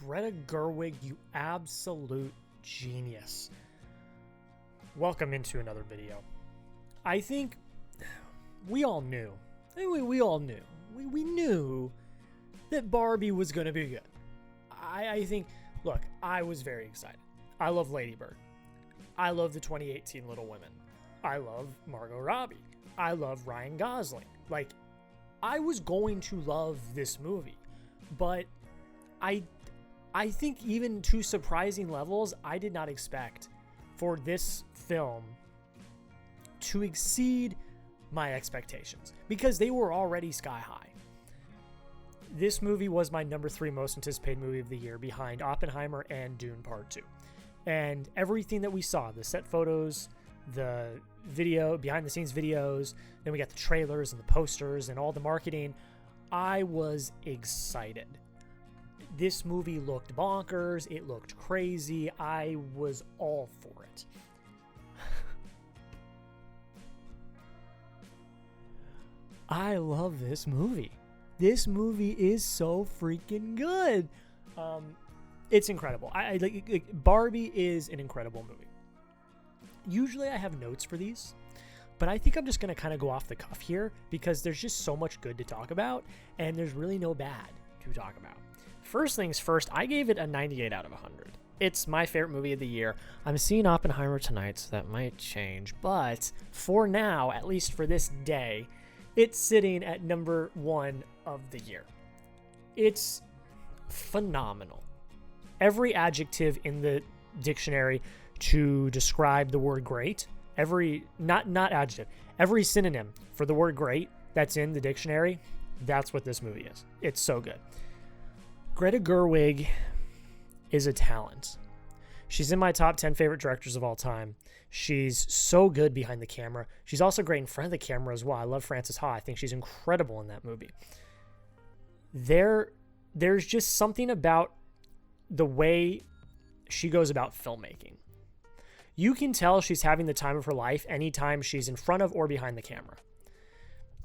Greta Gerwig, you absolute genius. Welcome into another video. I think we all knew. We all knew. We knew that Barbie was going to be good. I think, look, I was very excited. I love Lady Bird. I love the 2018 Little Women. I love Margot Robbie. I love Ryan Gosling. Like, I was going to love this movie, but I think even to surprising levels, I did not expect for this film to exceed my expectations because they were already sky high. This movie was my number 3 most anticipated movie of the year behind Oppenheimer and Dune Part 2. And everything that we saw, the set photos, the video, behind the scenes videos, then we got the trailers and the posters and all the marketing, I was excited. This movie looked bonkers. It looked crazy. I was all for it. I love this movie. This movie is so freaking good. It's incredible. Barbie is an incredible movie. Usually I have notes for these, but I think I'm just going to kind of go off the cuff here because there's just so much good to talk about and there's really no bad to talk about. First things first, I gave it a 98 out of 100. It's my favorite movie of the year. I'm seeing Oppenheimer tonight, so that might change. But for now, at least for this day, it's sitting at number 1 of the year. It's phenomenal. Every adjective in the dictionary to describe the word great, every synonym for the word great that's in the dictionary, that's what this movie is. It's so good. Greta Gerwig is a talent. She's in my top 10 favorite directors of all time. She's so good behind the camera. She's also great in front of the camera as well. I love Frances Ha. I think she's incredible in that movie. There's just something about the way she goes about filmmaking. You can tell she's having the time of her life anytime she's in front of or behind the camera.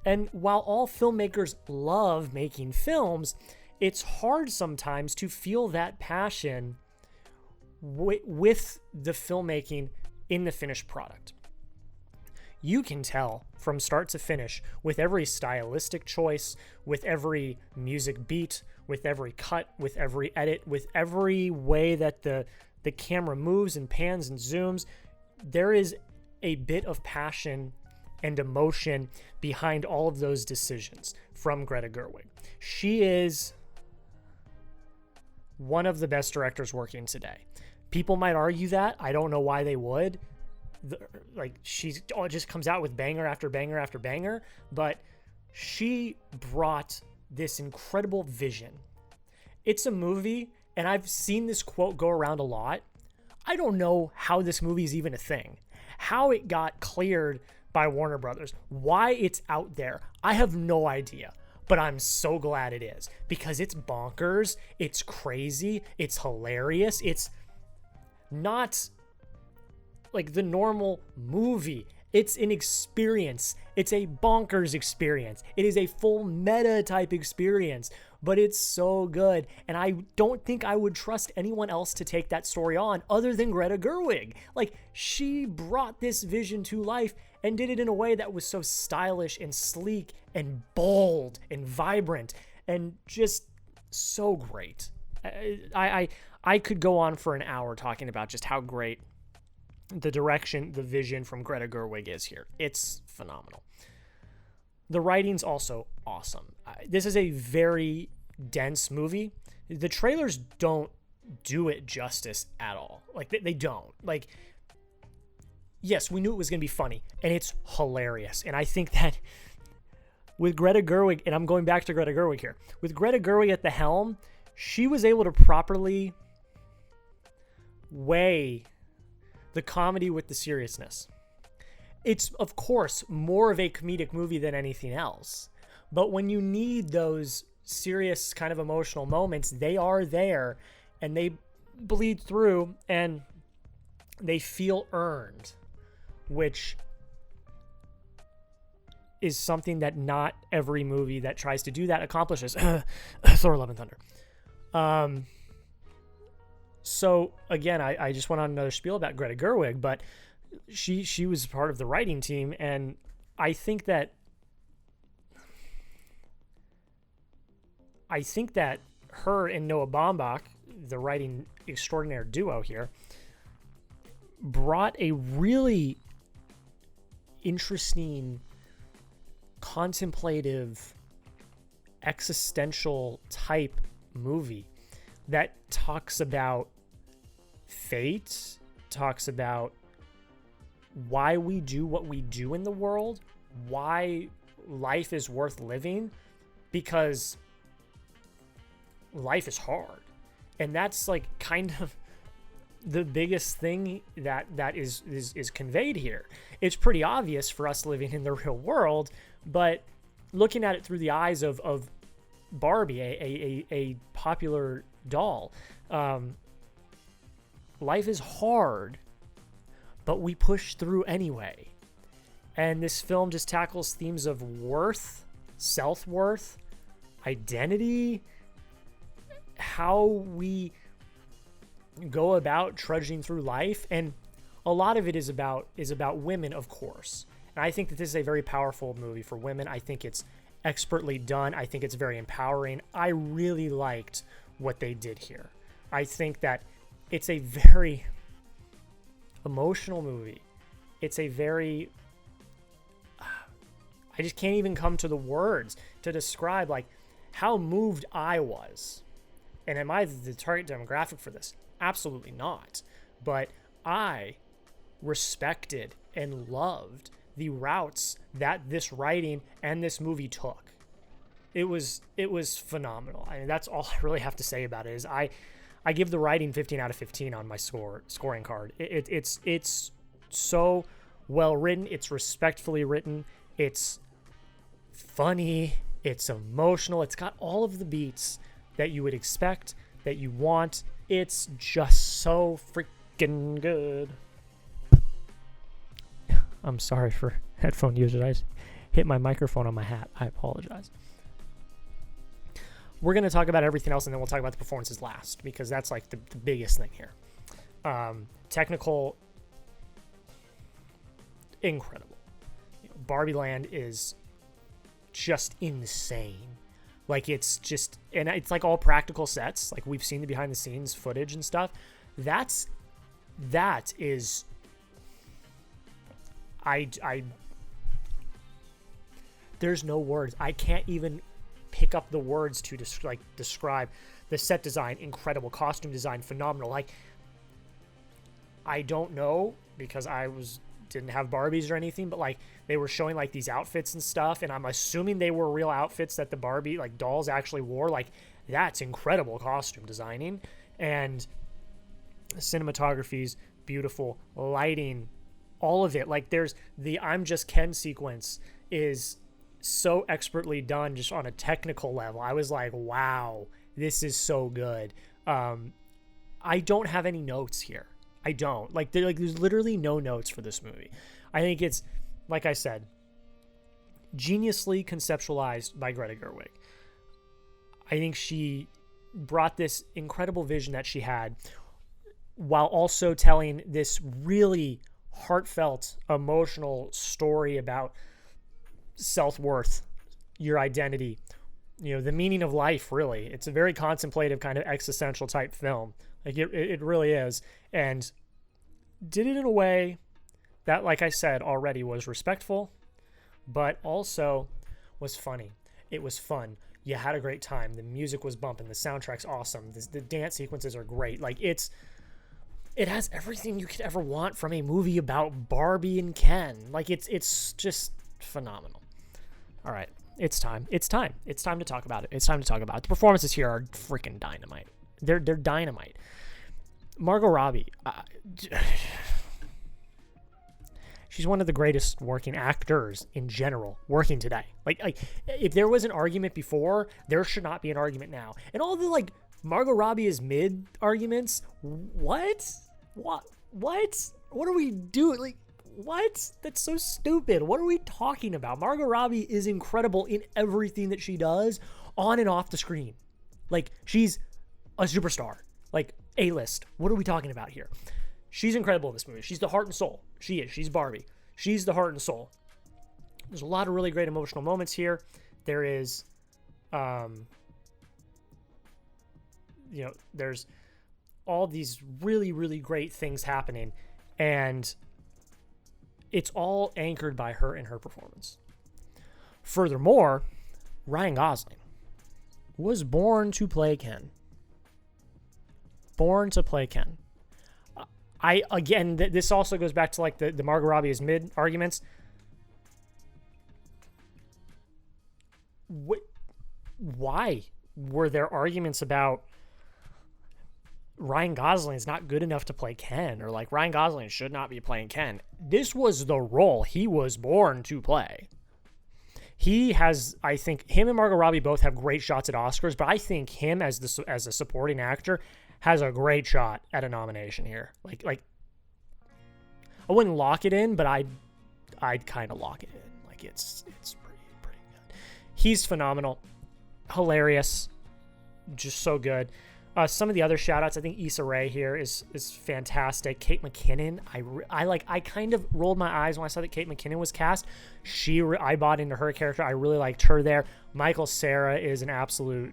And while all filmmakers love making films, it's hard sometimes to feel that passion with the filmmaking in the finished product. You can tell from start to finish with every stylistic choice, with every music beat, with every cut, with every edit, with every way that the camera moves and pans and zooms, there is a bit of passion and emotion behind all of those decisions from Greta Gerwig. She is one of the best directors working today. People might argue that. I don't know why they would. It just comes out with banger after banger after banger, but she brought this incredible vision. It's a movie, and I've seen this quote go around a lot. I don't know how this movie is even a thing, how it got cleared by Warner Brothers, why it's out there. I have no idea. But I'm so glad it is because it's bonkers, it's crazy, it's hilarious. It's not like the normal movie. It's an experience. It's a bonkers experience. It is a full meta type experience, but it's so good. And I don't think I would trust anyone else to take that story on other than Greta Gerwig. Like, she brought this vision to life and did it in a way that was so stylish and sleek and bold and vibrant and just so great. I could go on for an hour talking about just how great the direction, the vision from Greta Gerwig is here. It's phenomenal. The writing's also awesome. This is a very dense movie. The trailers don't do it justice at all. Like, they don't. Like, yes, we knew it was going to be funny, and it's hilarious. And I think that with Greta Gerwig, and I'm going back to Greta Gerwig here, with Greta Gerwig at the helm, she was able to properly weigh the comedy with the seriousness. It's, of course, more of a comedic movie than anything else. But when you need those serious kind of emotional moments, they are there, and they bleed through, and they feel earned, which is something that not every movie that tries to do that accomplishes. Thor: Love and Thunder. So again, I just went on another spiel about Greta Gerwig, but she was part of the writing team, and I think that her and Noah Baumbach, the writing extraordinaire duo here, brought a really interesting, contemplative, existential type movie that talks about fate, talks about why we do what we do in the world, why life is worth living, because life is hard. And that's like kind of the biggest thing that is conveyed here. It's pretty obvious for us living in the real world, but looking at it through the eyes of Barbie, a popular doll, life is hard, but we push through anyway. And this film just tackles themes of worth, self-worth, identity, how we go about trudging through life, and a lot of it is about women, of course. And I think that this is a very powerful movie for women. I think it's expertly done. I think it's very empowering. I really liked what they did here. I think that it's a very emotional movie. It's a very I just can't even come to the words to describe like how moved I was. And am I the target demographic for this? Absolutely not. But I respected and loved the routes that this writing and this movie took. It was phenomenal. I mean, that's all I really have to say about it. Is I give the writing 15 out of 15 on my scoring card. It's so well written. It's respectfully written. It's funny. It's emotional. It's got all of the beats that you would expect, that you want. It's just so freaking good. I'm sorry for headphone users. I just hit my microphone on my hat. I apologize. We're going to talk about everything else, and then we'll talk about the performances last, because that's like the biggest thing here. Technical, incredible. Barbieland is just insane. Like, it's just, and it's like all practical sets. Like, we've seen the behind the scenes footage and stuff. That is, there's no words. I can't even pick up the words to describe the set design. Incredible. Costume design, phenomenal. Like, I don't know, because didn't have Barbies or anything, but like they were showing like these outfits and stuff, and I'm assuming they were real outfits that the Barbie like dolls actually wore. Like, that's incredible costume designing, and cinematography's beautiful, lighting, all of it. Like, there's the I'm Just Ken sequence is so expertly done just on a technical level. I was like, wow, this is so good. I don't have any notes here. I don't. There's literally no notes for this movie. I think it's, like I said, geniusly conceptualized by Greta Gerwig. I think she brought this incredible vision that she had while also telling this really heartfelt, emotional story about self-worth, your identity, the meaning of life, really. It's a very contemplative kind of existential type film. Like, it really is. And did it in a way that, like I said already, was respectful, but also was funny. It was fun. You had a great time. The music was bumping. The soundtrack's awesome. The dance sequences are great. Like, it has everything you could ever want from a movie about Barbie and Ken. Like, it's just phenomenal. All right. It's time. It's time to talk about it. The performances here are freaking dynamite. They're dynamite. Margot Robbie, she's one of the greatest working actors in general working today. Like if there was an argument before, there should not be an argument now. And all the like Margot Robbie is mid arguments. What are we doing? Like, what? That's so stupid. What are we talking about? Margot Robbie is incredible in everything that she does on and off the screen. Like, she's a superstar. Like, A-list. What are we talking about here? She's incredible in this movie. She's the heart and soul. She is. She's Barbie. She's the heart and soul. There's a lot of really great emotional moments here. There is, there's all these really, really great things happening, and it's all anchored by her and her performance. Furthermore, Ryan Gosling was born to play Ken. Born to play Ken. This also goes back to like the Margot Robbie is mid arguments. Why were there arguments about Ryan Gosling is not good enough to play Ken, or like Ryan Gosling should not be playing Ken? This was the role he was born to play. He has, I think, him and Margot Robbie both have great shots at Oscars, but I think him as a supporting actor has a great shot at a nomination here. Like I wouldn't lock it in, but I'd kind of lock it in. Like it's pretty good. He's phenomenal, hilarious, just so good. Some of the other shout outs, I think Issa Rae here is fantastic. Kate McKinnon, I kind of rolled my eyes when I saw that Kate McKinnon was cast. I bought into her character. I really liked her there. Michael Cera is an absolute,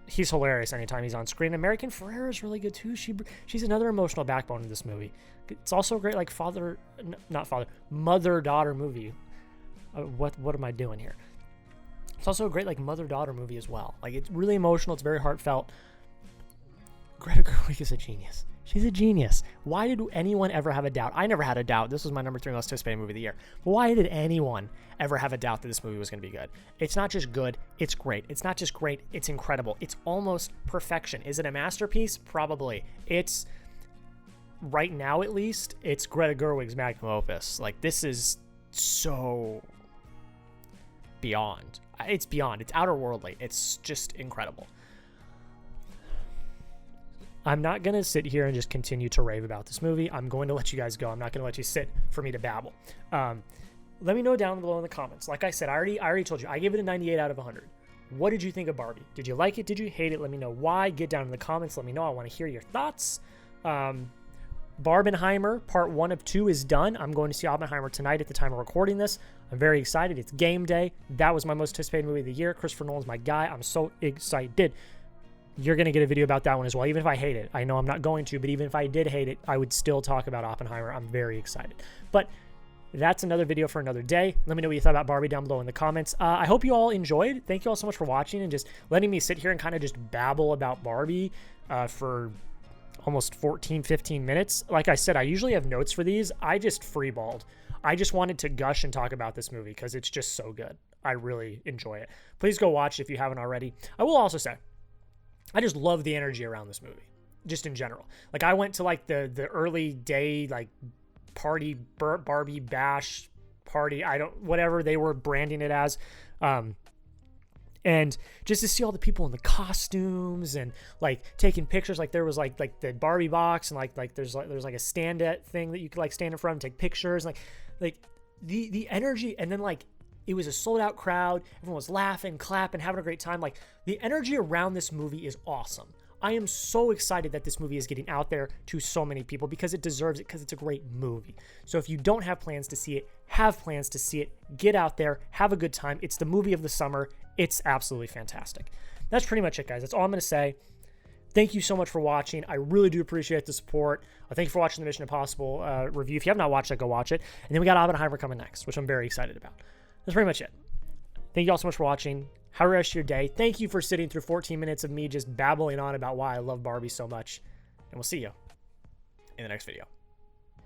he's hilarious anytime he's on screen. America Ferrera is really good too. She's another emotional backbone in this movie. It's also a great like mother-daughter movie. What am I doing here? It's also a great like mother-daughter movie as well. Like it's really emotional. It's very heartfelt. Greta Gerwig is a genius. She's a genius. Why did anyone ever have a doubt? I never had a doubt. This was my number 3 most anticipated movie of the year. But why did anyone ever have a doubt that this movie was going to be good? It's not just good. It's great. It's not just great. It's incredible. It's almost perfection. Is it a masterpiece? Probably. It's, right now at least, it's Greta Gerwig's magnum opus. Like, this is so beyond. It's beyond. It's outer worldly. It's just incredible. I'm not going to sit here and just continue to rave about this movie. I'm going to let you guys go. I'm not going to let you sit for me to babble. Let me know down below in the comments. Like I said, I already told you, I gave it a 98 out of 100. What did you think of Barbie? Did you like it? Did you hate it? Let me know why. Get down in the comments. Let me know. I want to hear your thoughts. Barbenheimer Part 1 of 2 is done. I'm going to see Oppenheimer tonight at the time of recording this. I'm very excited. It's game day. That was my most anticipated movie of the year. Christopher Nolan's my guy. I'm so excited. You're going to get a video about that one as well, even if I hate it. I know I'm not going to, but even if I did hate it, I would still talk about Oppenheimer. I'm very excited. But that's another video for another day. Let me know what you thought about Barbie down below in the comments. I hope you all enjoyed. Thank you all so much for watching and just letting me sit here and kind of just babble about Barbie for almost 15 minutes. Like I said, I usually have notes for these. I just freeballed. I just wanted to gush and talk about this movie because it's just so good. I really enjoy it. Please go watch it if you haven't already. I will also say, I just love the energy around this movie, just in general. Like I went to like the early day like party Barbie bash party. Whatever they were branding it as. And just to see all the people in the costumes and like taking pictures, like there was like the Barbie box and like there's like a stand at thing that you could like stand in front and take pictures, like the energy. And then like it was a sold out crowd. Everyone was laughing, clapping, having a great time. Like the energy around this movie is awesome. I am so excited that this movie is getting out there to so many people because it deserves it, because it's a great movie. So if you don't have plans to see it, have plans to see it, get out there, have a good time. It's the movie of the summer. It's absolutely fantastic. That's pretty much it, guys. That's all I'm going to say. Thank you so much for watching. I really do appreciate the support. Thank you for watching the Mission Impossible review. If you have not watched it, go watch it. And then we got Oppenheimer coming next, which I'm very excited about. That's pretty much it. Thank you all so much for watching. Have a rest of your day. Thank you for sitting through 14 minutes of me just babbling on about why I love Barbie so much. And we'll see you in the next video.